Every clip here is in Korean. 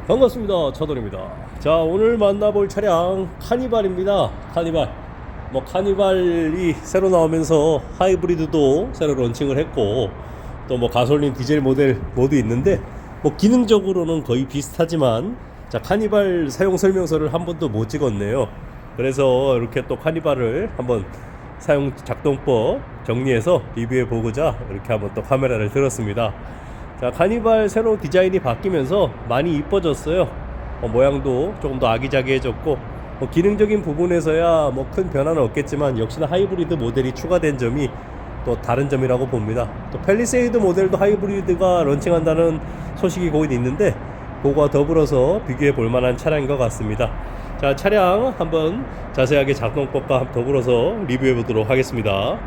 반갑습니다. 차돌입니다. 자, 오늘 만나볼 차량 카니발입니다. 카니발. 카니발이 새로 나오면서 하이브리드도 새로 론칭을 했고, 또 가솔린 디젤 모델 모두 있는데, 기능적으로는 거의 비슷하지만, 자, 카니발 사용 설명서를 한 번도 못 찍었네요. 그래서 이렇게 또 카니발을 한번 사용 작동법 정리해서 리뷰해 보고자 이렇게 한번 또 카메라를 들었습니다. 자, 카니발 새로 디자인이 바뀌면서 많이 이뻐졌어요. 모양도 조금 더 아기자기해졌고, 기능적인 부분에서야 큰 변화는 없겠지만 역시나 하이브리드 모델이 추가된 점이 또 다른 점이라고 봅니다. 또 팰리세이드 모델도 하이브리드가 런칭한다는 소식이 거기 있는데, 그거와 더불어서 비교해 볼 만한 차량인 것 같습니다. 자, 차량 한번 자세하게 작동법과 더불어서 리뷰해 보도록 하겠습니다.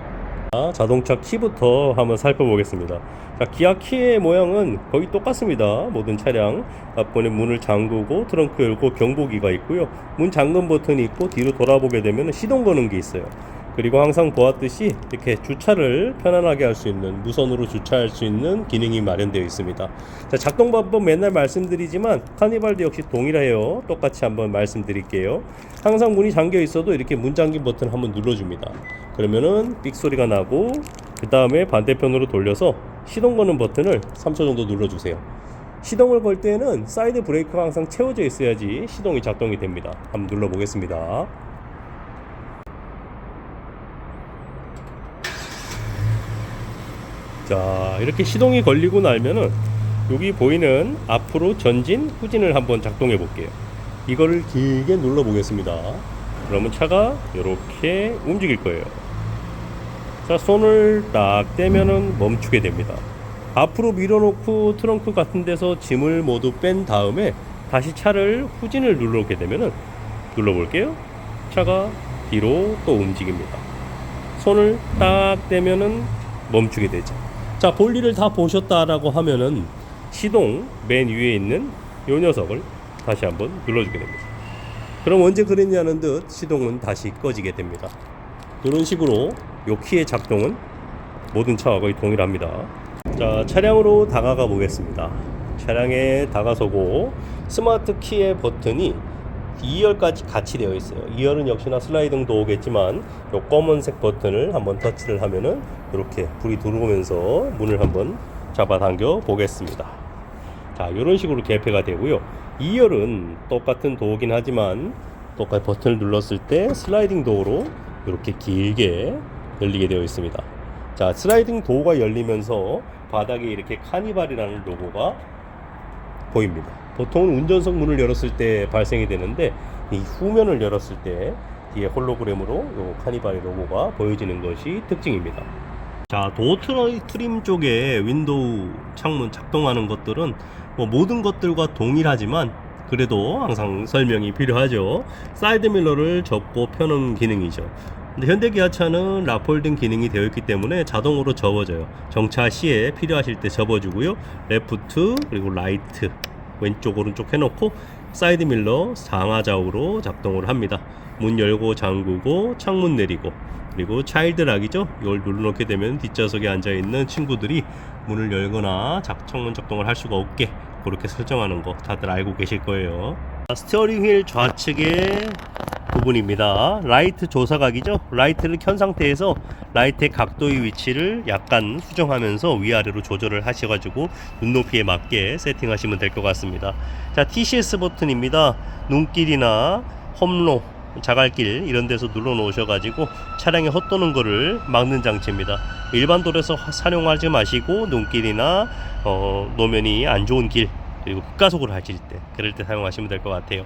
자동차 키부터 한번 살펴보겠습니다. 자, 기아 키의 모양은 거의 똑같습니다. 모든 차량 앞번에 문을 잠그고 트렁크 열고 경보기가 있고요, 문 잠금 버튼이 있고, 뒤로 돌아보게 되면 시동 거는 게 있어요. 그리고 항상 보았듯이 이렇게 주차를 편안하게 할 수 있는, 무선으로 주차할 수 있는 기능이 마련되어 있습니다. 자, 작동 방법 맨날 말씀드리지만 카니발도 역시 동일해요. 똑같이 한번 말씀드릴게요. 항상 문이 잠겨 있어도 이렇게 문 잠김 버튼 한번 눌러줍니다. 그러면은 삑 소리가 나고, 그 다음에 반대편으로 돌려서 시동 거는 버튼을 3초 정도 눌러주세요. 시동을 걸 때는 사이드 브레이크가 항상 채워져 있어야지 시동이 작동이 됩니다. 한번 눌러보겠습니다. 자, 이렇게 시동이 걸리고 나면은 여기 보이는 앞으로 전진, 후진을 한번 작동해 볼게요. 이거를 길게 눌러 보겠습니다. 그러면 차가 이렇게 움직일 거예요. 자, 손을 딱 떼면은 멈추게 됩니다. 앞으로 밀어놓고 트렁크 같은 데서 짐을 모두 뺀 다음에 다시 차를 후진을 눌러오게 되면은, 눌러볼게요. 차가 뒤로 또 움직입니다. 손을 딱 떼면은 멈추게 되죠. 자, 볼일을 다 보셨다라고 하면은 시동 맨 위에 있는 이 녀석을 다시 한번 눌러주게 됩니다. 그럼 언제 그랬냐는 듯 시동은 다시 꺼지게 됩니다. 이런 식으로 이 키의 작동은 모든 차와 거의 동일합니다. 자, 차량으로 다가가 보겠습니다. 차량에 다가서고, 스마트 키의 버튼이 2열까지 같이 되어 있어요. 2열은 역시나 슬라이딩 도어겠지만 이 검은색 버튼을 한번 터치를 하면은 이렇게 불이 들어오면서 문을 한번 잡아당겨 보겠습니다. 자, 이런 식으로 개폐가 되고요. 2열은 똑같은 도어긴 하지만 똑같이 버튼을 눌렀을 때 슬라이딩 도어로 이렇게 길게 열리게 되어 있습니다. 자, 슬라이딩 도어가 열리면서 바닥에 이렇게 카니발이라는 로고가 보입니다. 보통은 운전석 문을 열었을 때 발생이 되는데, 이 후면을 열었을 때 뒤에 홀로그램으로 요 카니발의 로고가 보여지는 것이 특징입니다. 자, 도어 트림 쪽에 윈도우 창문 작동하는 것들은 모든 것들과 동일하지만 그래도 항상 설명이 필요하죠. 사이드 밀러를 접고 펴는 기능이죠. 근데 현대기아차는 락폴딩 기능이 되어 있기 때문에 자동으로 접어져요. 정차 시에 필요하실 때 접어주고요. 레프트 그리고 라이트, 왼쪽 오른쪽 해놓고 사이드 밀러 상하좌우로 작동을 합니다. 문 열고 잠그고 창문 내리고, 그리고 차일드 락이죠. 이걸 눌러놓게 되면 뒷좌석에 앉아있는 친구들이 문을 열거나 창문 작동을 할 수가 없게 그렇게 설정하는 거 다들 알고 계실 거예요. 스티어링 휠 좌측의 부분입니다. 라이트 조사각이죠. 라이트를 켠 상태에서 라이트의 각도의 위치를 약간 수정하면서 위아래로 조절을 하셔가지고 눈높이에 맞게 세팅하시면 될 것 같습니다. 자, TCS 버튼입니다. 눈길이나 험로, 자갈길 이런 데서 눌러 놓으셔가지고 차량이 헛도는 거를 막는 장치입니다. 일반 도로에서 사용하지 마시고 눈길이나 노면이 안 좋은 길, 그리고 급가속을 하실 때, 그럴 때 사용하시면 될 것 같아요.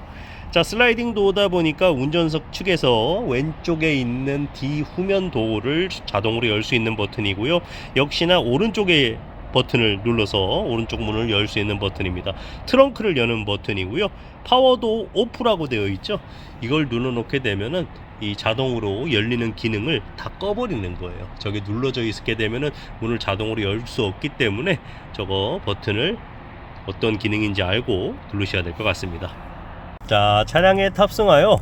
자, 슬라이딩 도어다 보니까 운전석 측에서 왼쪽에 있는 뒤 후면 도어를 자동으로 열 수 있는 버튼이고요. 역시나 오른쪽에 버튼을 눌러서 오른쪽 문을 열 수 있는 버튼입니다. 트렁크를 여는 버튼이고요. 파워도 오프라고 되어 있죠. 이걸 눌러놓게 되면은 이 자동으로 열리는 기능을 다 꺼버리는 거예요. 저게 눌러져 있게 되면은 문을 자동으로 열 수 없기 때문에 저거 버튼을 어떤 기능인지 알고 누르셔야 될 것 같습니다. 자, 차량에 탑승하여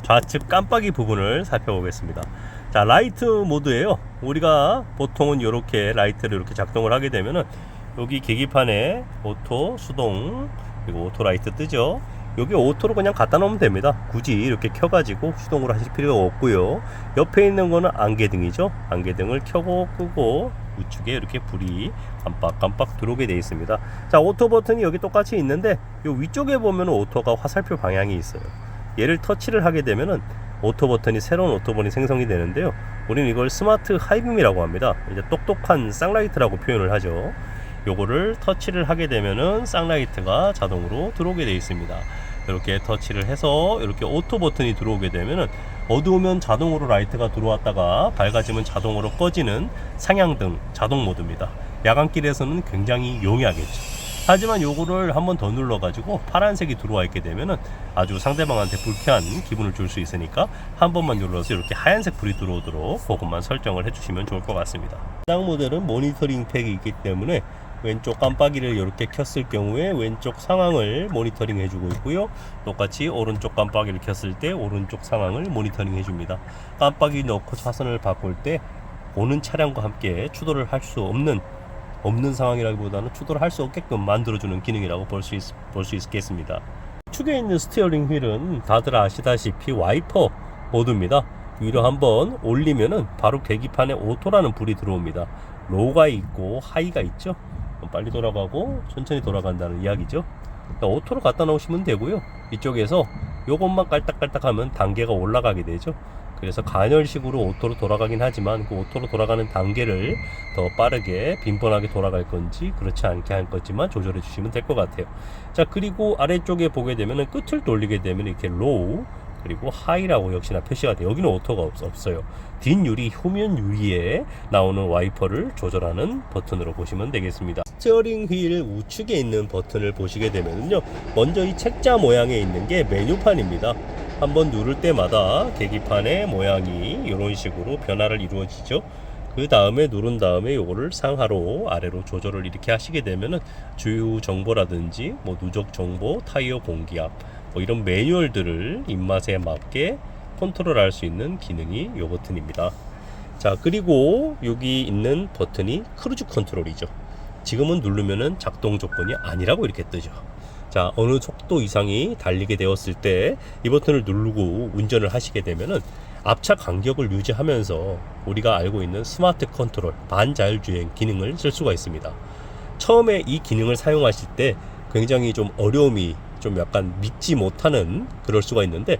좌측 깜빡이 부분을 살펴보겠습니다. 자, 라이트 모드예요. 우리가 보통은 이렇게 라이트를 이렇게 작동을 하게 되면은 여기 계기판에 오토, 수동, 그리고 오토 라이트 뜨죠. 여기 오토로 그냥 갖다 놓으면 됩니다. 굳이 이렇게 켜가지고 수동으로 하실 필요가 없고요. 옆에 있는 거는 안개등이죠. 안개등을 켜고 끄고 우측에 이렇게 불이 깜빡깜빡 들어오게 되어 있습니다. 자, 오토 버튼이 여기 똑같이 있는데 이 위쪽에 보면 오토가 화살표 방향이 있어요. 얘를 터치를 하게 되면은 오토 버튼이 새로운 오토 버튼이 생성이 되는데요. 우리는 이걸 스마트 하이빔이라고 합니다. 이제 똑똑한 쌍라이트라고 표현을 하죠. 요거를 터치를 하게 되면은 쌍라이트가 자동으로 들어오게 되어 있습니다. 이렇게 터치를 해서 이렇게 오토 버튼이 들어오게 되면은 어두우면 자동으로 라이트가 들어왔다가 밝아지면 자동으로 꺼지는 상향등 자동 모드입니다. 야간길에서는 굉장히 용이하겠죠. 하지만 요거를 한번 더 눌러 가지고 파란색이 들어와 있게 되면은 아주 상대방한테 불쾌한 기분을 줄 수 있으니까 한 번만 눌러서 이렇게 하얀색 불이 들어오도록 그것만 설정을 해주시면 좋을 것 같습니다. 해당 모델은 모니터링 팩이 있기 때문에 왼쪽 깜빡이를 이렇게 켰을 경우에 왼쪽 상황을 모니터링 해주고 있고요. 똑같이 오른쪽 깜빡이를 켰을 때 오른쪽 상황을 모니터링 해줍니다. 깜빡이 넣고 차선을 바꿀 때 오는 차량과 함께 추돌을 할 수 없는 상황이라기보다는 추돌을 할 수 없게끔 만들어주는 기능이라고 볼 수 있겠습니다. 축에 있는 스티어링 휠은 다들 아시다시피 와이퍼 모드입니다. 위로 한번 올리면은 바로 계기판에 오토라는 불이 들어옵니다. 로우가 있고 하이가 있죠. 빨리 돌아가고 천천히 돌아간다는 이야기죠. 그러니까 오토로 갖다 놓으시면 되고요. 이쪽에서 요것만 깔딱깔딱 하면 단계가 올라가게 되죠. 그래서 간헐식으로 오토로 돌아가긴 하지만 그 오토로 돌아가는 단계를 더 빠르게 빈번하게 돌아갈 건지 그렇지 않게 할 건지만 조절해 주시면 될 것 같아요. 자, 그리고 아래쪽에 보게 되면 끝을 돌리게 되면 이렇게 로우 그리고 하이라고 역시나 표시가 돼요. 여기는 오토가 없어요. 뒷유리, 후면 유리에 나오는 와이퍼를 조절하는 버튼으로 보시면 되겠습니다. 스티어링 휠 우측에 있는 버튼을 보시게 되면요, 먼저 이 책자 모양에 있는 게 메뉴판입니다. 한번 누를 때마다 계기판의 모양이 이런 식으로 변화를 이루어지죠. 그 다음에 누른 다음에 요거를 상하로 아래로 조절을 이렇게 하시게 되면은 주유 정보라든지 뭐 누적 정보, 타이어 공기압 뭐 이런 매뉴얼들을 입맛에 맞게 컨트롤할 수 있는 기능이 요 버튼입니다. 자, 그리고 여기 있는 버튼이 크루즈 컨트롤이죠. 지금은 누르면은 작동 조건이 아니라고 이렇게 뜨죠. 자, 어느 속도 이상이 달리게 되었을 때 이 버튼을 누르고 운전을 하시게 되면은 앞차 간격을 유지하면서 우리가 알고 있는 스마트 컨트롤 반자율주행 기능을 쓸 수가 있습니다. 처음에 이 기능을 사용하실 때 굉장히 좀 어려움이 좀 약간 믿지 못하는 그럴 수가 있는데,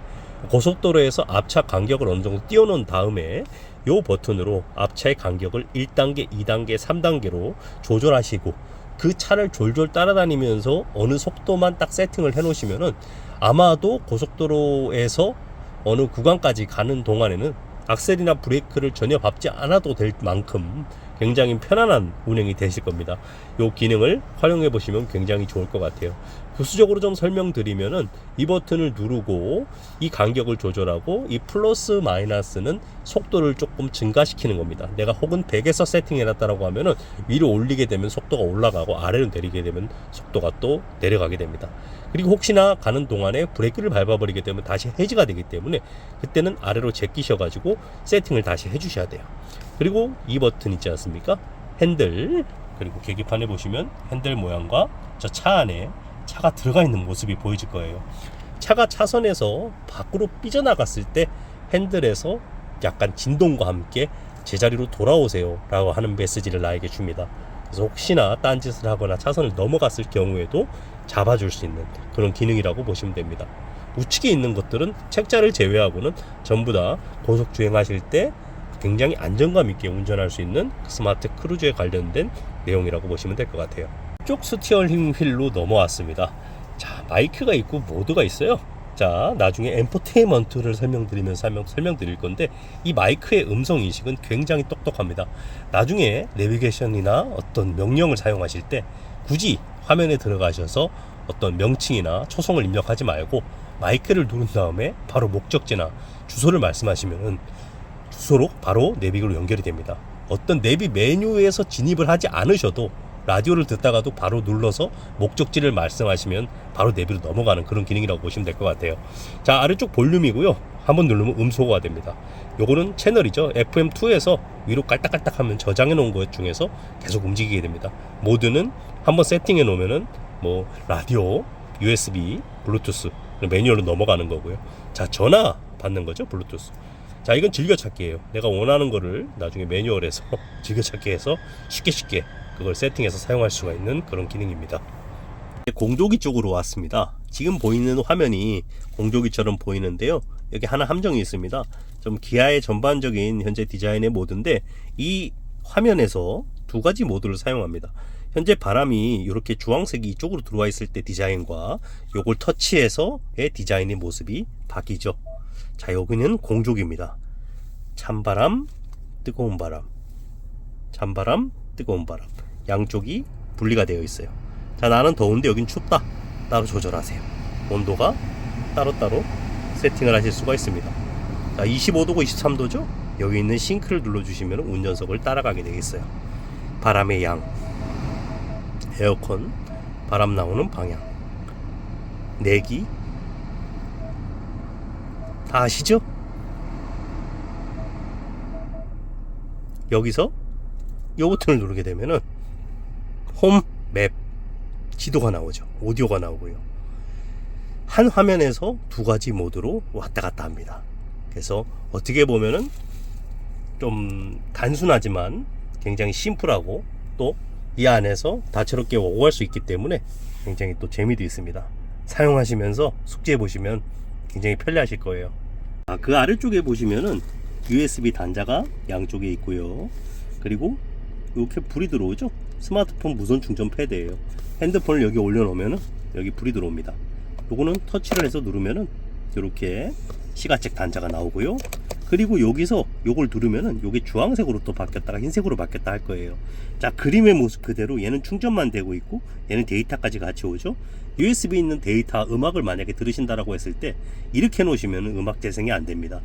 고속도로에서 앞차 간격을 어느 정도 띄워놓은 다음에 이 버튼으로 앞차의 간격을 1단계, 2단계, 3단계로 조절하시고 그 차를 졸졸 따라다니면서 어느 속도만 딱 세팅을 해 놓으시면은 아마도 고속도로에서 어느 구간까지 가는 동안에는 악셀이나 브레이크를 전혀 밟지 않아도 될 만큼 굉장히 편안한 운행이 되실 겁니다. 이 기능을 활용해 보시면 굉장히 좋을 것 같아요. 부수적으로 좀 설명드리면은 이 버튼을 누르고 이 간격을 조절하고 이 플러스 마이너스는 속도를 조금 증가시키는 겁니다. 내가 혹은 100에서 세팅해 놨다라고 하면은 위로 올리게 되면 속도가 올라가고 아래로 내리게 되면 속도가 또 내려가게 됩니다. 그리고 혹시나 가는 동안에 브레이크를 밟아버리게 되면 다시 해지가 되기 때문에 그때는 아래로 제끼셔 가지고 세팅을 다시 해 주셔야 돼요. 그리고 이 버튼 있지 않습니까? 핸들, 그리고 계기판에 보시면 핸들 모양과 저 차 안에 차가 들어가 있는 모습이 보여질 거예요. 차가 차선에서 밖으로 삐져나갔을 때 핸들에서 약간 진동과 함께 제자리로 돌아오세요 라고 하는 메시지를 나에게 줍니다. 그래서 혹시나 딴짓을 하거나 차선을 넘어갔을 경우에도 잡아줄 수 있는 그런 기능이라고 보시면 됩니다. 우측에 있는 것들은 책자를 제외하고는 전부 다 고속 주행하실 때 굉장히 안정감 있게 운전할 수 있는 스마트 크루즈에 관련된 내용이라고 보시면 될 것 같아요. 이쪽 스티어링 휠로 넘어왔습니다. 자, 마이크가 있고 모드가 있어요. 자, 나중에 엔터테인먼트를 설명드릴 건데 이 마이크의 음성 인식은 굉장히 똑똑합니다. 나중에 내비게이션이나 어떤 명령을 사용하실 때 굳이 화면에 들어가셔서 어떤 명칭이나 초성을 입력하지 말고 마이크를 누른 다음에 바로 목적지나 주소를 말씀하시면은 주소로 바로 내비로 연결이 됩니다. 어떤 내비 메뉴에서 진입을 하지 않으셔도 라디오를 듣다가도 바로 눌러서 목적지를 말씀하시면 바로 내비로 넘어가는 그런 기능이라고 보시면 될 것 같아요. 자, 아래쪽 볼륨이고요. 한번 누르면 음소거가 됩니다. 요거는 채널이죠. FM2에서 위로 깔딱깔딱 하면 저장해 놓은 것 중에서 계속 움직이게 됩니다. 모드는 한번 세팅해 놓으면은 뭐 라디오, USB, 블루투스 매뉴얼로 넘어가는 거고요. 자, 전화 받는 거죠, 블루투스. 자, 이건 즐겨찾기예요. 내가 원하는 거를 나중에 매뉴얼에서 즐겨찾기 해서 쉽게 그걸 세팅해서 사용할 수가 있는 그런 기능입니다. 공조기 쪽으로 왔습니다. 지금 보이는 화면이 공조기처럼 보이는데요. 여기 하나 함정이 있습니다. 좀 기아의 전반적인 현재 디자인의 모드인데, 이 화면에서 두 가지 모드를 사용합니다. 현재 바람이 이렇게 주황색이 이쪽으로 들어와 있을 때 디자인과 요걸 터치해서의 디자인의 모습이 바뀌죠. 자, 여기는 공조기입니다. 찬바람, 뜨거운 바람, 찬바람, 뜨거운 바람, 양쪽이 분리가 되어 있어요. 자, 나는 더운데 여긴 춥다, 따로 조절하세요. 온도가 따로따로 세팅을 하실 수가 있습니다. 자, 25도고 23도죠? 여기 있는 싱크를 눌러주시면 운전석을 따라가게 되겠어요. 바람의 양, 에어컨, 바람 나오는 방향, 내기 다 아시죠? 여기서 이 버튼을 누르게 되면은 홈, 맵, 지도가 나오죠. 오디오가 나오고요. 한 화면에서 두 가지 모드로 왔다 갔다 합니다. 그래서 어떻게 보면은 좀 단순하지만 굉장히 심플하고 또 이 안에서 다채롭게 오갈 수 있기 때문에 굉장히 또 재미도 있습니다. 사용하시면서 숙지해 보시면 굉장히 편리하실 거예요. 그 아래쪽에 보시면은 USB 단자가 양쪽에 있고요. 그리고 이렇게 불이 들어오죠. 스마트폰 무선 충전 패드예요. 핸드폰을 여기 올려놓으면은 여기 불이 들어옵니다. 요거는 터치를 해서 누르면은 이렇게 시가책 단자가 나오고요. 그리고 여기서 요걸 누르면은 요게 주황색으로 또 바뀌었다가 흰색으로 바뀌었다 할 거예요. 자, 그림의 모습 그대로 얘는 충전만 되고 있고 얘는 데이터까지 같이 오죠. USB 있는 데이터 음악을 만약에 들으신다라고 했을 때 이렇게 해놓으시면 음악 재생이 안 됩니다.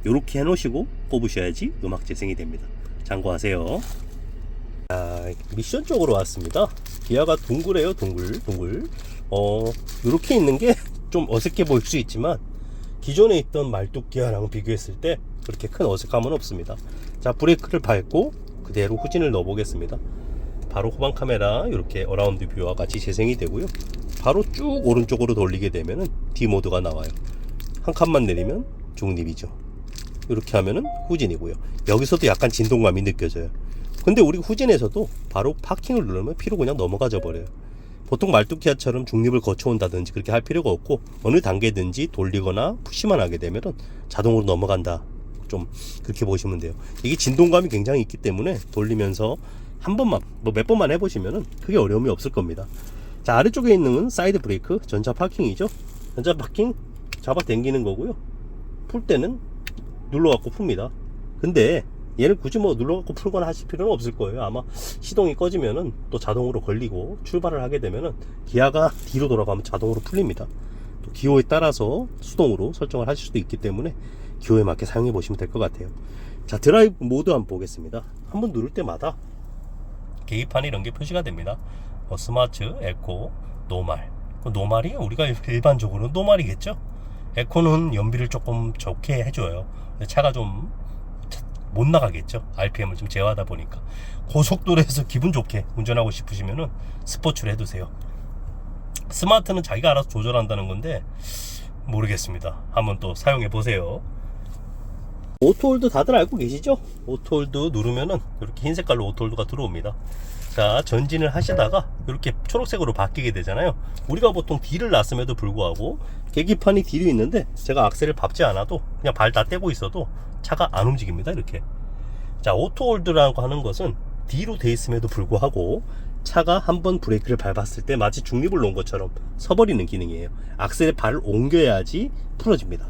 이렇게 해놓으시고 꼽으셔야지 음악 재생이 됩니다. 참고하세요. 자, 미션 쪽으로 왔습니다. 기아가 둥그래요. 둥글. 이렇게 있는 게 좀 어색해 보일 수 있지만 기존에 있던 말뚝 기아랑 비교했을 때 그렇게 큰 어색함은 없습니다. 자, 브레이크를 밟고 그대로 후진을 넣어 보겠습니다. 바로 후방 카메라 이렇게 어라운드 뷰와 같이 재생이 되고요. 바로 쭉 오른쪽으로 돌리게 되면은 D 모드가 나와요. 한 칸만 내리면 중립이죠. 이렇게 하면은 후진이고요. 여기서도 약간 진동감이 느껴져요. 근데 우리 후진에서도 바로 파킹을 누르면 피로 그냥 넘어가져 버려요. 보통 말뚝기아처럼 중립을 거쳐온다든지 그렇게 할 필요가 없고 어느 단계든지 돌리거나 푸시만 하게 되면 자동으로 넘어간다, 좀 그렇게 보시면 돼요. 이게 진동감이 굉장히 있기 때문에 돌리면서 한 번만 몇 번만 해보시면 크게 어려움이 없을 겁니다. 자, 아래쪽에 있는 사이드 브레이크 전자 파킹이죠. 전자 파킹 잡아 당기는 거고요. 풀 때는 눌러갖고 풉니다. 근데 얘를 굳이 뭐 눌러갖고 풀거나 하실 필요는 없을 거예요. 아마 시동이 꺼지면은 또 자동으로 걸리고 출발을 하게 되면은 기아가 뒤로 돌아가면 자동으로 풀립니다. 또 기호에 따라서 수동으로 설정을 하실 수도 있기 때문에 기호에 맞게 사용해 보시면 될 것 같아요. 자, 드라이브 모드 한번 보겠습니다. 한번 누를 때마다 계기판 이런 게 표시가 됩니다. 스마트, 에코, 노말. 노말이 우리가 일반적으로 노말이겠죠. 에코는 연비를 조금 좋게 해줘요. 근데 차가 좀 못 나가겠죠. RPM을 좀 제어하다 보니까. 고속도로에서 기분 좋게 운전하고 싶으시면은 스포츠를 해두세요. 스마트는 자기가 알아서 조절한다는 건데 모르겠습니다. 한번 또 사용해 보세요. 오토홀드 다들 알고 계시죠? 오토홀드 누르면은 이렇게 흰 색깔로 오토홀드가 들어옵니다. 자, 전진을 하시다가 이렇게 초록색으로 바뀌게 되잖아요. 우리가 보통 D를 놨음에도 불구하고 계기판이 D로 있는데 제가 악셀을 밟지 않아도 그냥 발 다 떼고 있어도 차가 안 움직입니다. 이렇게. 자, 오토홀드라고 하는 것은 D로 돼 있음에도 불구하고 차가 한번 브레이크를 밟았을 때 마치 중립을 놓은 것처럼 서버리는 기능이에요. 악셀에 발을 옮겨야지 풀어집니다.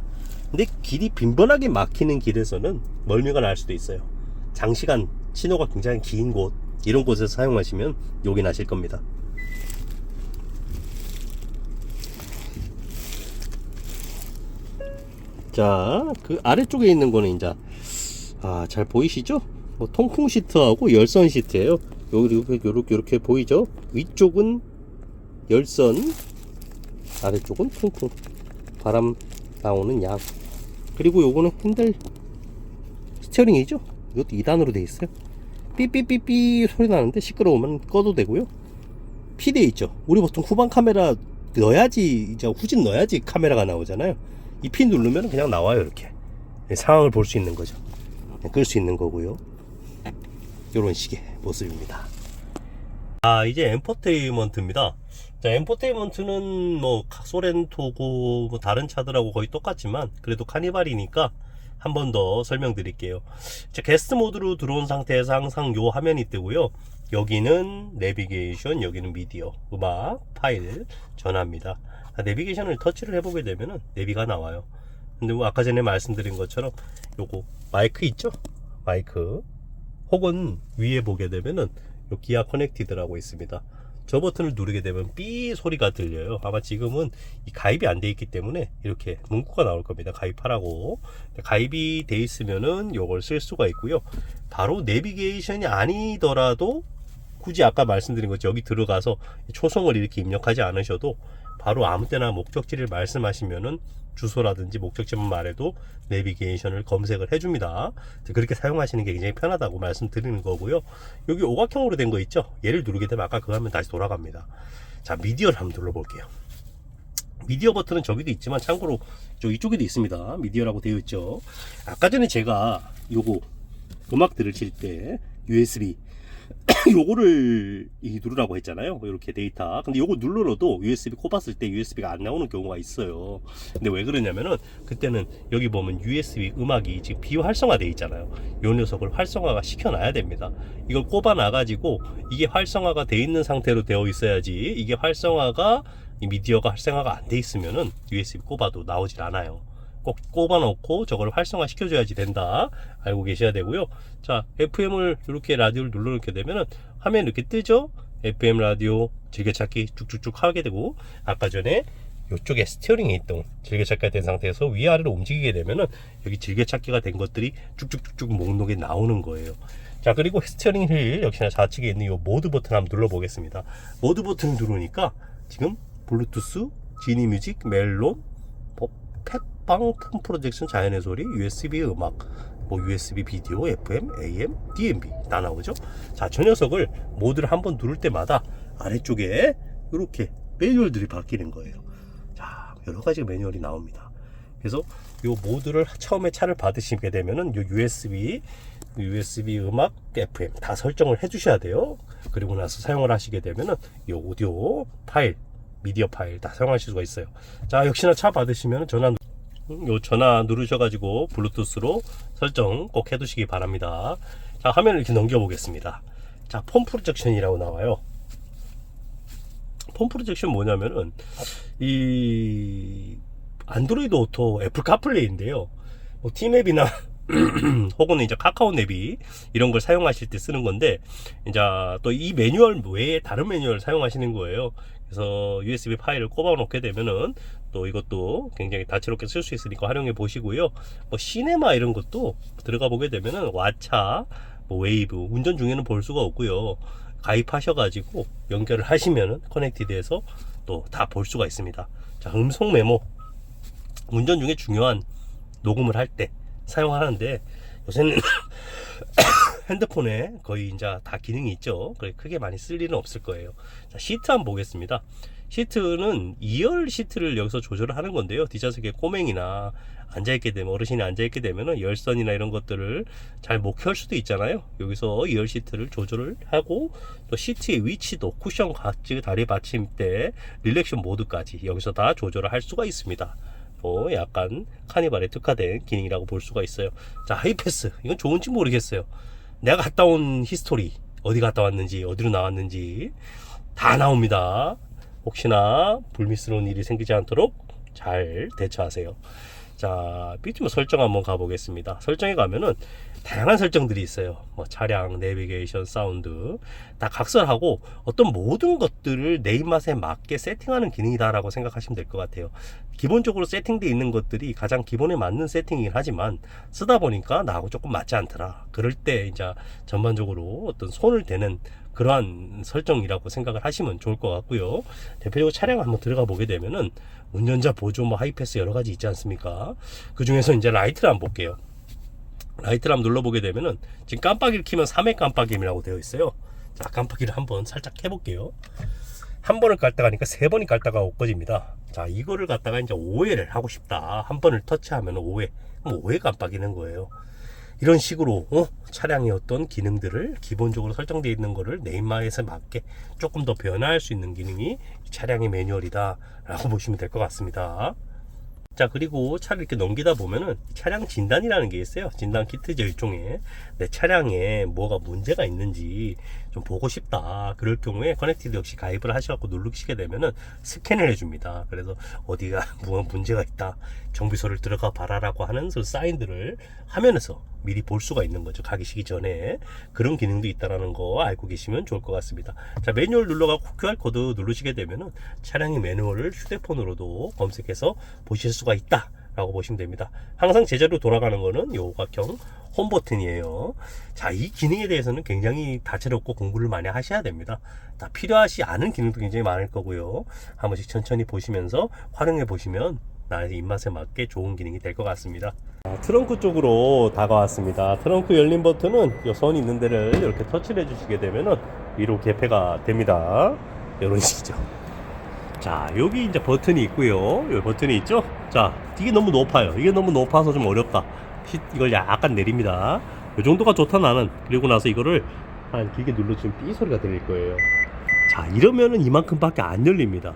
근데 길이 빈번하게 막히는 길에서는 멀미가 날 수도 있어요. 장시간 신호가 굉장히 긴 곳, 이런 곳에서 사용하시면 요기 나실 겁니다. 자, 그 아래쪽에 있는 거는 이제 잘 보이시죠? 뭐 통풍 시트하고 열선 시트예요. 요렇게 보이죠? 위쪽은 열선, 아래쪽은 통풍, 바람 나오는 양. 그리고 요거는 핸들 스티어링이죠? 이것도 2단으로 되어 있어요. 삐삐삐삐 소리 나는데 시끄러우면 꺼도 되고요. P돼 있죠. 우리 보통 후방 카메라 넣어야지, 이제 후진 넣어야지 카메라가 나오잖아요. 이 핀 누르면 그냥 나와요. 이렇게 상황을 볼 수 있는 거죠. 끌 수 있는 거고요. 이런 식의 모습입니다. 이제 엔터테인먼트입니다. 자, 엔터테인먼트는 뭐 소렌토고 뭐 다른 차들하고 거의 똑같지만 그래도 카니발이니까 한 번 더 설명드릴게요. 자, 게스트 모드로 들어온 상태에서 항상 요 화면이 뜨고요. 여기는 내비게이션, 여기는 미디어, 음악, 파일, 전화입니다. 내비게이션을 터치를 해보게 되면은 내비가 나와요. 근데 뭐 아까 전에 말씀드린 것처럼 요거 마이크 있죠? 마이크 혹은 위에 보게 되면은 요 기아 커넥티드라고 있습니다. 저 버튼을 누르게 되면 삐 소리가 들려요. 아마 지금은 이 가입이 안 돼 있기 때문에 이렇게 문구가 나올 겁니다. 가입하라고. 가입이 돼 있으면은 요걸 쓸 수가 있고요. 바로 내비게이션이 아니더라도 굳이 아까 말씀드린 것처럼 여기 들어가서 초성을 이렇게 입력하지 않으셔도 바로 아무 때나 목적지를 말씀하시면은 주소라든지 목적지만 말해도 내비게이션을 검색을 해줍니다. 그렇게 사용하시는 게 굉장히 편하다고 말씀드리는 거고요. 여기 오각형으로 된 거 있죠? 얘를 누르게 되면 아까 그거 하면 다시 돌아갑니다. 자, 미디어를 한번 눌러볼게요. 미디어 버튼은 저기도 있지만 참고로 이쪽에도 있습니다. 미디어라고 되어 있죠. 아까 전에 제가 요거 음악 들으실 때 USB 요거를 누르라고 했잖아요. 이렇게 데이터. 근데 요거 눌러도 USB 꼽았을 때 USB가 안 나오는 경우가 있어요. 근데 왜 그러냐면은 그때는 여기 보면 USB 음악이 지금 비활성화 되어 있잖아요. 요 녀석을 활성화가 시켜놔야 됩니다. 이걸 꼽아 놔가지고 이게 활성화가 되어 있는 상태로 되어 있어야지, 이게 활성화가 이 미디어가 활성화가 안 돼 있으면은 USB 꼽아도 나오질 않아요. 꼭 꼽아 놓고 저걸 활성화 시켜줘야지 된다, 알고 계셔야 되고요. 자, FM을 이렇게 라디오를 눌러놓게 되면은 화면 이렇게 뜨죠. FM 라디오 즐겨찾기 쭉쭉쭉 하게 되고, 아까 전에 이쪽에 스티어링에 있던 즐겨찾기가 된 상태에서 위아래로 움직이게 되면은 여기 즐겨찾기가 된 것들이 쭉쭉쭉쭉 목록에 나오는 거예요. 자, 그리고 스티어링 휠 역시나 좌측에 있는 이 모드 버튼 한번 눌러보겠습니다. 모드 버튼 누르니까 지금 블루투스, 지니 뮤직, 멜론, 팟빵, 폰 프로젝션, 자연의 소리, USB 음악, 뭐 USB 비디오, FM, AM, DMB 다 나오죠. 자, 저 녀석을 모드를 한번 누를 때마다 아래쪽에 이렇게 매뉴얼들이 바뀌는 거예요. 자, 여러 가지 매뉴얼이 나옵니다. 그래서 요 모드를 처음에 차를 받으시게 되면은 요 USB 음악, FM 다 설정을 해 주셔야 돼요. 그리고 나서 사용을 하시게 되면은 요 오디오 파일, 미디어 파일 다 사용하실 수가 있어요. 자, 역시나 차 받으시면 전화 누르셔가지고 블루투스로 설정 꼭 해두시기 바랍니다. 자, 화면을 이렇게 넘겨보겠습니다. 자, 폰 프로젝션이라고 나와요. 폰 프로젝션 뭐냐면은 이 안드로이드 오토 애플 카플레이인데요. 뭐 티맵이나 혹은 이제 카카오 내비 이런 걸 사용하실 때 쓰는 건데, 이제 또 이 매뉴얼 외에 다른 매뉴얼 사용하시는 거예요. 그래서 USB 파일을 꼽아 놓게 되면은 또 이것도 굉장히 다채롭게 쓸 수 있으니까 활용해 보시고요. 뭐 시네마 이런 것도 들어가 보게 되면은 왓챠, 뭐 웨이브 운전 중에는 볼 수가 없고요. 가입하셔가지고 연결을 하시면은 커넥티드해서 또 다 볼 수가 있습니다. 자, 음성 메모 운전 중에 중요한 녹음을 할 때 사용하는데 요새는 핸드폰에 거의 이제 다 기능이 있죠. 그래 크게 많이 쓸 일은 없을 거예요. 자, 시트 한번 보겠습니다. 시트는 2열 시트를 여기서 조절을 하는 건데요. 뒷좌석에 꼬맹이나 앉아있게 되면, 어르신이 앉아있게 되면 열선이나 이런 것들을 잘 못 켤 수도 있잖아요. 여기서 2열 시트를 조절을 하고, 또 시트의 위치도 쿠션 각지, 다리 받침대, 릴렉션 모드까지 여기서 다 조절을 할 수가 있습니다. 약간 카니발에 특화된 기능이라고 볼 수가 있어요. 자, 하이패스 이건 좋은지 모르겠어요. 내가 갔다 온 히스토리, 어디 갔다 왔는지, 어디로 나왔는지 다 나옵니다. 혹시나 불미스러운 일이 생기지 않도록 잘 대처하세요. 자, 삐트모 설정 한번 가보겠습니다. 설정에 가면은 다양한 설정들이 있어요. 뭐 차량, 내비게이션, 사운드 다 각설하고 어떤 모든 것들을 내 입맛에 맞게 세팅하는 기능이다라고 생각하시면 될 것 같아요. 기본적으로 세팅되어 있는 것들이 가장 기본에 맞는 세팅이긴 하지만 쓰다 보니까 나하고 조금 맞지 않더라. 그럴 때 이제 전반적으로 어떤 손을 대는 그러한 설정이라고 생각을 하시면 좋을 것 같고요. 대표적으로 차량 한번 들어가 보게 되면은 운전자 보조, 뭐 하이패스 여러 가지 있지 않습니까? 그 중에서 이제 라이트를 한번 볼게요. 라이트를 한번 눌러보게 되면은 지금 깜빡이를 켜면 3회 깜빡임이라고 되어 있어요. 자, 깜빡이를 한번 살짝 해볼게요. 한 번을 깔다가니까 세 번이 깔다가 엎어집니다. 자, 이거를 갖다가 이제 오해를 하고 싶다. 한 번을 터치하면 오해. 그럼 오해가 깜빡이는 거예요. 이런 식으로 차량의 어떤 기능들을 기본적으로 설정되어 있는 거를 내 입맛에 맞게 조금 더 변화할 수 있는 기능이 차량의 매뉴얼이다 라고 보시면 될 것 같습니다. 자, 그리고 차를 이렇게 넘기다 보면은 차량 진단이라는 게 있어요. 진단 키트죠. 일종의 내 차량에 뭐가 문제가 있는지 좀 보고 싶다. 그럴 경우에 커넥티드 역시 가입을 하셔갖고 누르시게 되면은 스캔을 해줍니다. 그래서 어디가 뭐 문제가 있다, 정비소를 들어가 봐라라고 하는 그 사인들을 화면에서 미리 볼 수가 있는 거죠. 가기 시기 전에. 그런 기능도 있다라는 거 알고 계시면 좋을 것 같습니다. 자, 매뉴얼 눌러가고 QR코드 누르시게 되면은 차량의 매뉴얼을 휴대폰으로도 검색해서 보실 수가 있다 라고 보시면 됩니다. 항상 제자리로 돌아가는 거는 요 오각형 홈 버튼이에요. 자, 이 기능에 대해서는 굉장히 다채롭고 공부를 많이 하셔야 됩니다. 다 필요하지 않은 기능도 굉장히 많을 거고요. 한 번씩 천천히 보시면서 활용해 보시면 나의 입맛에 맞게 좋은 기능이 될 것 같습니다. 자, 트렁크 쪽으로 다가왔습니다. 트렁크 열림 버튼은 이 선 있는 데를 이렇게 터치를 해주시게 되면은 위로 개폐가 됩니다. 이런 식이죠. 자, 여기 이제 버튼이 있고요. 여기 버튼이 있죠. 자, 이게 너무 높아요. 이게 너무 높아서 좀 어렵다. 이걸 약간 내립니다. 이 정도가 좋다 나는. 그리고 나서 이거를 한 길게 눌러주면 삐 소리가 들릴 거예요. 자, 이러면은 이만큼밖에 안 열립니다.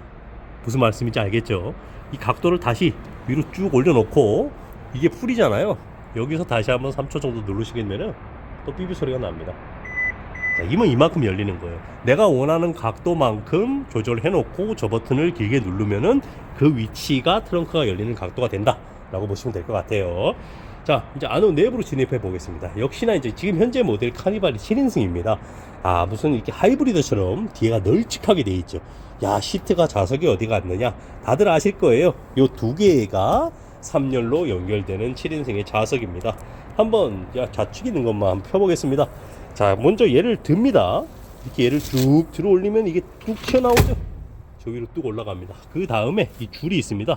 무슨 말씀인지 알겠죠? 이 각도를 다시 위로 쭉 올려놓고, 이게 풀이잖아요. 여기서 다시 한번 3초 정도 누르시게 되면은 또 삐삐 소리가 납니다. 자, 이만큼 열리는 거예요. 내가 원하는 각도만큼 조절해 놓고 저 버튼을 길게 누르면은 그 위치가 트렁크가 열리는 각도가 된다 라고 보시면 될 것 같아요. 자, 이제 안으로 내부로 진입해 보겠습니다. 역시나 이제 지금 현재 모델 카니발이 7인승입니다. 아, 무슨 이렇게 하이브리드처럼 뒤에가 널찍하게 돼 있죠. 야, 시트가 좌석이 어디 갔느냐? 다들 아실 거예요. 요 두 개가 3열로 연결되는 7인승의 좌석입니다. 한번 좌측 있는 것만 한번 펴보겠습니다. 자, 먼저 얘를 듭니다. 이렇게 얘를 쭉 들어 올리면 이게 뚝 튀어나오죠. 저 위로 뚝 올라갑니다. 그 다음에 이 줄이 있습니다.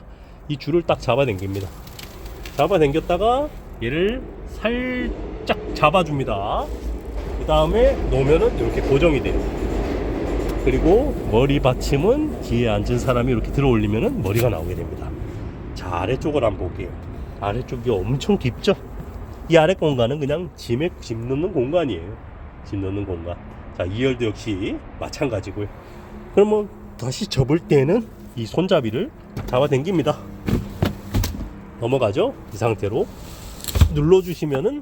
이 줄을 딱 잡아당깁니다. 잡아당겼다가 얘를 살짝 잡아줍니다. 그 다음에 놓으면은 이렇게 고정이 돼요. 그리고 머리 받침은 뒤에 앉은 사람이 이렇게 들어 올리면은 머리가 나오게 됩니다. 자, 아래쪽을 한번 볼게요. 아래쪽이 엄청 깊죠? 이 아래 공간은 그냥 짐 넣는 공간이에요. 짐 넣는 공간. 자, 2열도 역시 마찬가지고요. 그러면 다시 접을 때는 이 손잡이를 잡아당깁니다. 넘어가죠? 이 상태로 눌러주시면은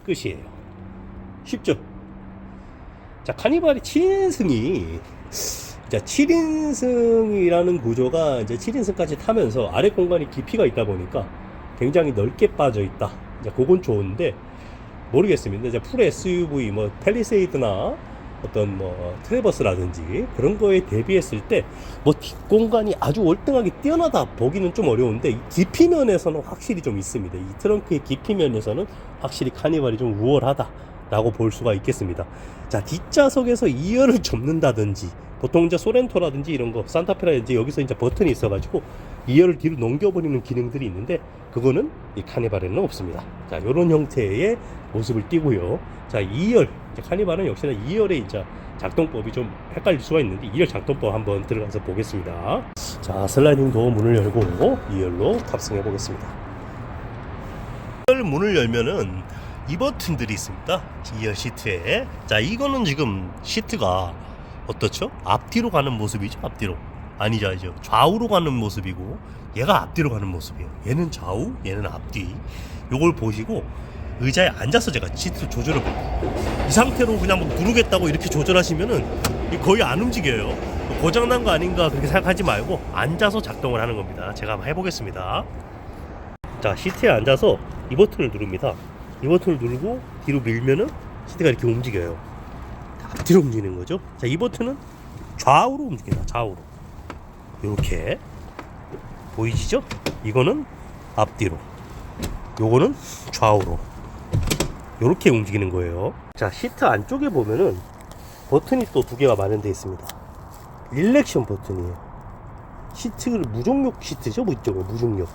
끝이에요. 쉽죠? 자, 카니발이 7인승이, 자, 7인승이라는 구조가 이제 7인승까지 타면서 아래 공간이 깊이가 있다 보니까 굉장히 넓게 빠져 있다. 이제 그건 좋은데 모르겠습니다. 이제 풀 SUV 뭐 팰리세이드나 어떤 뭐 트래버스라든지 그런 거에 대비했을 때 뭐 뒷공간이 아주 월등하게 뛰어나다 보기는 좀 어려운데 깊이 면에서는 확실히 좀 있습니다. 이 트렁크의 깊이 면에서는 확실히 카니발이 좀 우월하다 라고 볼 수가 있겠습니다. 자, 뒷좌석에서 2열을 접는다든지 보통 이제 소렌토라든지 이런 거, 산타페라든지 여기서 이제 버튼이 있어가지고 2열을 뒤로 넘겨버리는 기능들이 있는데 그거는 이 카니발에는 없습니다. 자, 이런 형태의 모습을 띠고요. 자, 2열, 카니발은 역시나 2열의 이제 작동법이 좀 헷갈릴 수가 있는데 2열 작동법 한번 들어가서 보겠습니다. 자, 슬라이딩 도어 문을 열고 2열로 탑승해 보겠습니다. 2열 문을 열면은 이 버튼들이 있습니다. 2열 시트에. 자, 이거는 지금 시트가 어떻죠? 앞뒤로 가는 모습이죠. 앞뒤로. 아니죠, 아니죠. 좌우로 가는 모습이고 얘가 앞뒤로 가는 모습이에요. 얘는 좌우, 얘는 앞뒤. 요걸 보시고 의자에 앉아서 제가 시트 조절을 볼게요. 이 상태로 그냥 뭐 누르겠다고 이렇게 조절하시면은 거의 안 움직여요. 고장난 거 아닌가 그렇게 생각하지 말고 앉아서 작동을 하는 겁니다. 제가 한번 해보겠습니다. 자, 시트에 앉아서 이 버튼을 누릅니다. 이 버튼을 누르고 뒤로 밀면은 시트가 이렇게 움직여요. 앞뒤로 움직이는 거죠. 자, 이 버튼은 좌우로 움직입니다. 좌우로. 이렇게 보이시죠? 이거는 앞뒤로, 요거는 좌우로 이렇게 움직이는 거예요. 자, 시트 안쪽에 보면은 버튼이 또 두 개가 마련되어 있습니다. 릴렉션 버튼이에요. 시트를 무중력 시트죠, 무중력.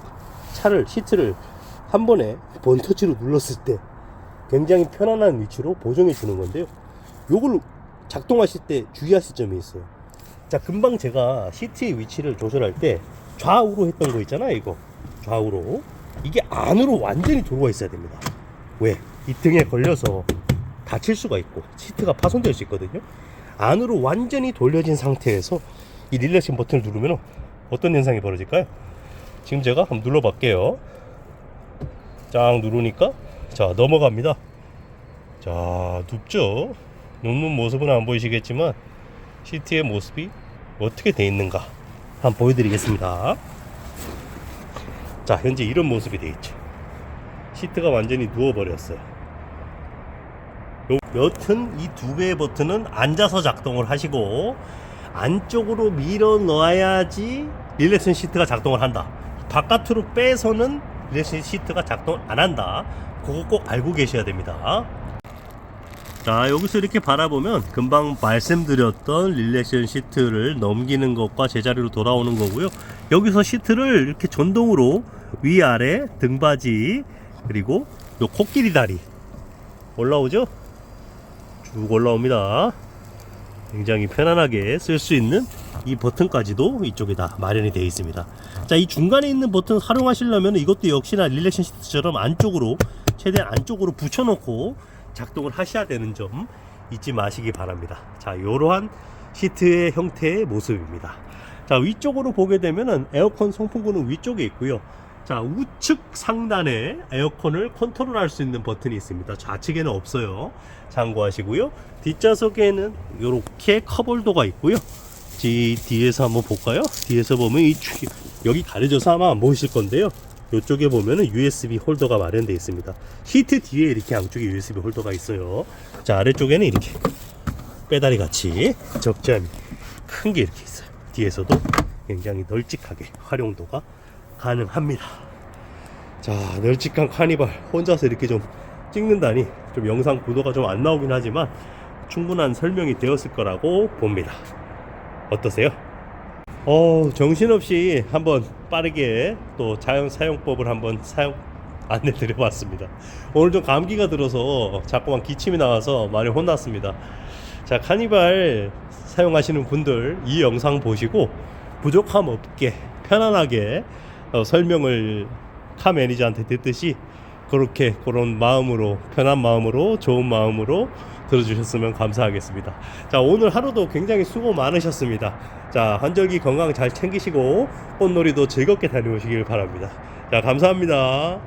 시트를 한 번에 번터치로 눌렀을 때 굉장히 편안한 위치로 보정해 주는 건데요. 요걸 작동하실 때 주의하실 점이 있어요. 자, 금방 제가 시트의 위치를 조절할 때 좌우로 했던 거 있잖아요. 이거 좌우로, 이게 안으로 완전히 들어와 있어야 됩니다. 왜? 이 등에 걸려서 다칠 수가 있고 시트가 파손될 수 있거든요. 안으로 완전히 돌려진 상태에서 이 릴렉션 버튼을 누르면 어떤 현상이 벌어질까요? 지금 제가 한번 눌러볼게요. 쫙 누르니까 자, 넘어갑니다. 자, 눕죠. 눕는 모습은 안 보이시겠지만 시트의 모습이 어떻게 돼 있는가 한번 보여드리겠습니다. 자, 현재 이런 모습이 돼 있죠. 시트가 완전히 누워버렸어요. 여튼 이 두 개의 버튼은 앉아서 작동을 하시고 안쪽으로 밀어 넣어야지 릴렉션 시트가 작동을 한다. 바깥으로 빼서는 릴렉션 시트가 작동 안 한다. 그거 꼭 알고 계셔야 됩니다. 자, 여기서 이렇게 바라보면 금방 말씀드렸던 릴렉션 시트를 넘기는 것과 제자리로 돌아오는 거고요. 여기서 시트를 이렇게 전동으로 위아래 등받이 그리고 요 코끼리 다리 올라오죠? 쭉 올라옵니다. 굉장히 편안하게 쓸 수 있는 이 버튼까지도 이쪽에 다 마련이 되어 있습니다. 자, 이 중간에 있는 버튼 활용하시려면 이것도 역시나 릴렉션 시트처럼 안쪽으로 최대한 안쪽으로 붙여놓고 작동을 하셔야 되는 점 잊지 마시기 바랍니다. 자, 이러한 시트의 형태의 모습입니다. 자, 위쪽으로 보게 되면은 에어컨 송풍구는 위쪽에 있고요. 자, 우측 상단에 에어컨을 컨트롤할 수 있는 버튼이 있습니다. 좌측에는 없어요. 참고하시고요. 뒷좌석에는 이렇게 컵홀더가 있고요. 뒤에서 한번 볼까요? 뒤에서 보면 여기 가려져서 아마 안 보이실 건데요. 이쪽에 보면은 USB 홀더가 마련되어 있습니다. 시트 뒤에 이렇게 양쪽에 USB 홀더가 있어요. 자, 아래쪽에는 이렇게 빼다리 같이 적재함이 큰 게 이렇게 있어요. 뒤에서도 굉장히 널찍하게 활용도가 가능합니다. 자, 널찍한 카니발 혼자서 이렇게 좀 찍는다니 좀 영상 구도가 좀 안 나오긴 하지만 충분한 설명이 되었을 거라고 봅니다. 어떠세요? 정신없이 한번 빠르게 또 사용법을 한번 안내 드려봤습니다. 오늘 좀 감기가 들어서 자꾸만 기침이 나와서 많이 혼났습니다. 자, 카니발 사용하시는 분들 이 영상 보시고 부족함 없게 편안하게 설명을 카 매니저한테 듣듯이 그런 마음으로, 편한 마음으로, 좋은 마음으로 들어주셨으면 감사하겠습니다. 자, 오늘 하루도 굉장히 수고 많으셨습니다. 자, 환절기 건강 잘 챙기시고 꽃놀이도 즐겁게 다녀오시길 바랍니다. 자, 감사합니다.